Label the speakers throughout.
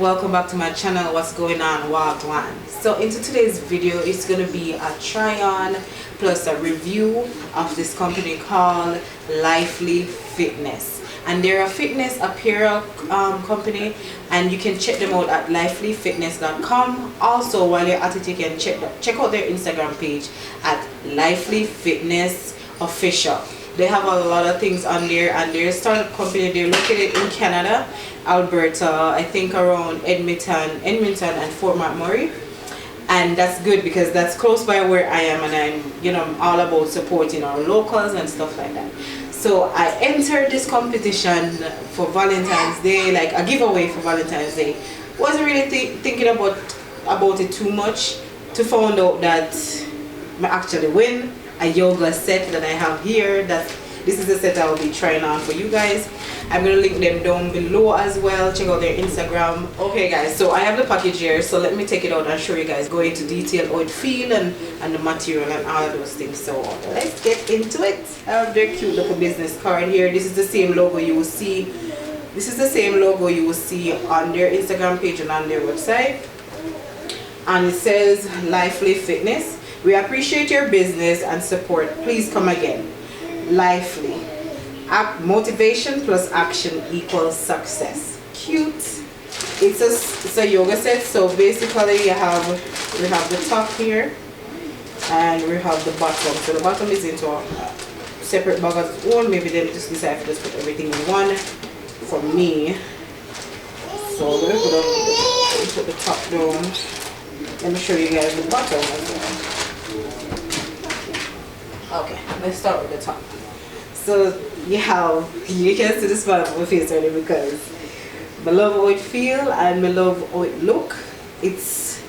Speaker 1: welcome back to my channel. What's going on, Wagwan? So into today's video, it's going to be a try on plus a review of this company called LifelyFitness, and they're a fitness apparel company, and you can check them out at LifelyFitness.com. Also, while you're at it, you can check out their Instagram page at LifelyFitness Official. They have a lot of things on there, and they're a startup company. They're located in Canada, Alberta, I think around Edmonton and Fort McMurray, and that's good because that's close by where I am, and I'm all about supporting our locals and stuff like that. So I entered this competition for Valentine's Day, like a giveaway for Valentine's Day. Wasn't really thinking about it too much, to find out that I actually win a yoga set that I have here. This is the set I will be trying on for you guys. I'm going to link them down below as well. Check out their Instagram. Okay guys, so I have the package here, so let me take it out and show you guys, go into detail how it feels and the material and all of those things. So let's get into it. I have their cute little business card here. This is the same logo you will see. This is the same logo you will see on their Instagram page and on their website. And it says LifelyFitness. We appreciate your business and support. Please come again. Lively. Motivation plus action equals success. Cute. It's a yoga set. So basically we have the top here and we have the bottom. So the bottom is into a separate bag of its own. Maybe they just decide to just put everything in one for me. So we're going to put the top down. Let me show you guys the bottom as well. Okay, let's start with the top. So you can see the smile on my face already because I love how it feels and I love how it look. It's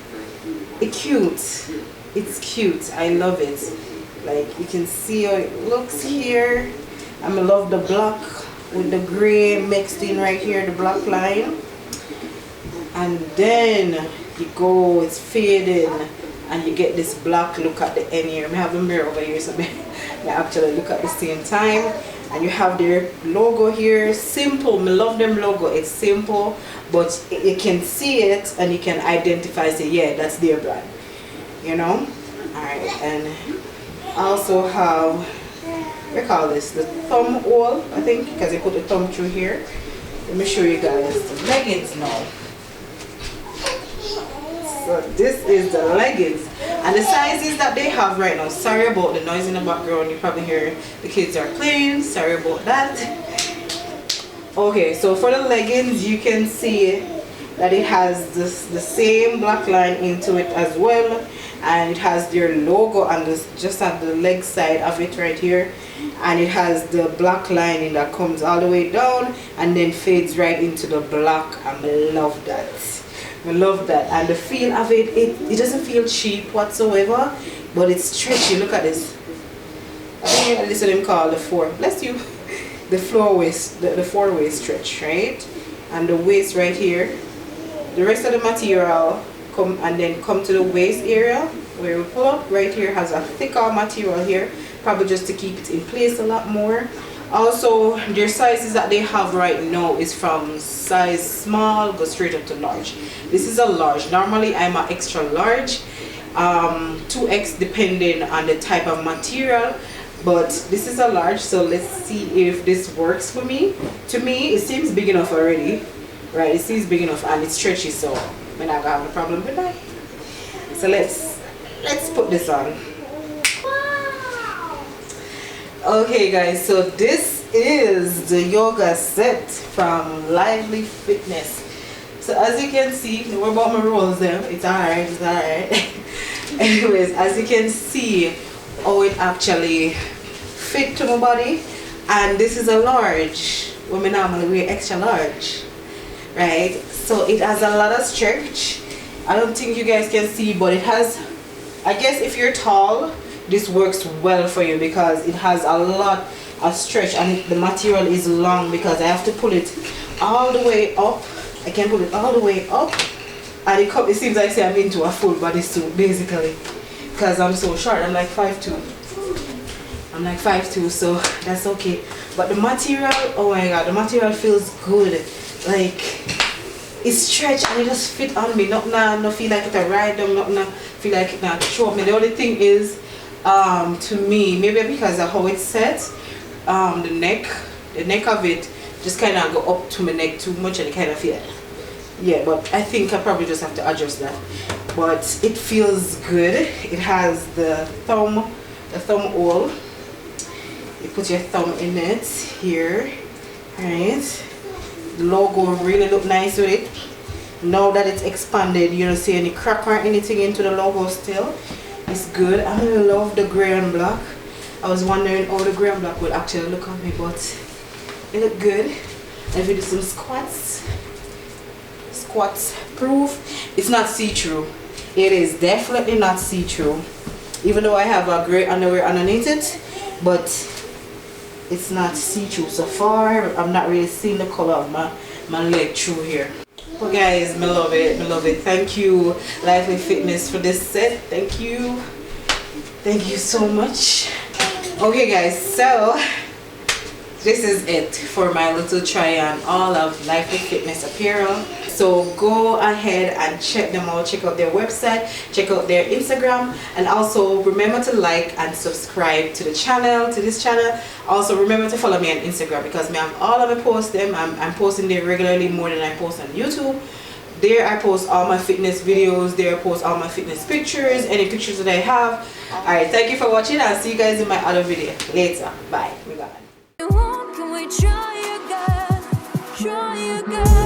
Speaker 1: cute. It's cute. I love it. Like you can see how it looks here. And I love the black with the gray mixed in right here, the black line. And then it's fading. And you get this black look at the end here. I have a mirror over here so I actually look at the same time. And you have their logo here. Simple. I love them logo. It's simple, but you can see it and you can identify, say, yeah, that's their brand. Alright, and also have, we call this the thumb hole, I think, because you put the thumb through here. Let me show you guys the leggings now. So this is the leggings, and the sizes that they have right now. Sorry about the noise in the background, you probably hear the kids are playing, sorry about that. Okay, so for the leggings you can see that it has the same black line into it as well, and it has their logo on this, just at the leg side of it right here, and it has the black lining that comes all the way down and then fades right into the black, and I love that. I love that, and the feel of it, it doesn't feel cheap whatsoever, but it's stretchy. Look at this. I think this is what they call the four way stretch, right? And the waist right here. The rest of the material come to the waist area where we pull up. Right here has a thicker material here, probably just to keep it in place a lot more. Also, their sizes that they have right now is from size small go straight up to large. This is a large. Normally I'm an extra large, 2X depending on the type of material, but this is a large, so let's see if this works for me. To me it seems big enough already, right? It seems big enough and it's stretchy, so I'm not gonna have a problem with that. So let's put this on. Okay guys, so this is the yoga set from LifelyFitness. So as you can see, what about my rolls there? It's alright. Anyways, as you can see how it actually fit to my body, and this is a large. Women normally wear extra large, right? So it has a lot of stretch. I don't think you guys can see, but it has, I guess if you're tall, this works well for you because it has a lot of stretch, and the material is long because I have to pull it all the way up. I can pull it all the way up, and it seems like I'm into a full bodysuit basically because I'm so short. I'm like 5'2". So that's okay. But the material, oh my god, the material feels good. Like it stretch and it just fit on me. Not feel like it a ride down, not feel like it not show me. The only thing is to me, maybe because of how it's set, the neck of it just kind of go up to my neck too much and it kind of feel, yeah, but I think I probably just have to adjust that. But it feels good. It has the thumb hole. You put your thumb in it here, right? The logo really look nice with it. Now that it's expanded, you don't see any crack or anything into the logo still. It's good. I love the gray and black. I was wondering how the gray and black would actually look on me, but it look good. And if you do some squats proof, it's not see-through. It is definitely not see-through. Even though I have a gray underwear underneath it, but it's not see-through so far. I'm not really seeing the color of my leg through here. Well guys, me love it. Thank you LifelyFitness for this set. Thank you so much. Okay guys, so this is it for my little try on all of LifelyFitness apparel. So go ahead and check them out. Check out their website, check out their Instagram, and also remember to like and subscribe to the channel, to this channel. Also remember to follow me on Instagram because me have all of my posts them. I'm posting there regularly, more than I post on YouTube. There I post all my fitness videos, there I post all my fitness pictures, any pictures that I have. Alright, thank you for watching. I'll see you guys in my other video later. Bye. Can we try again?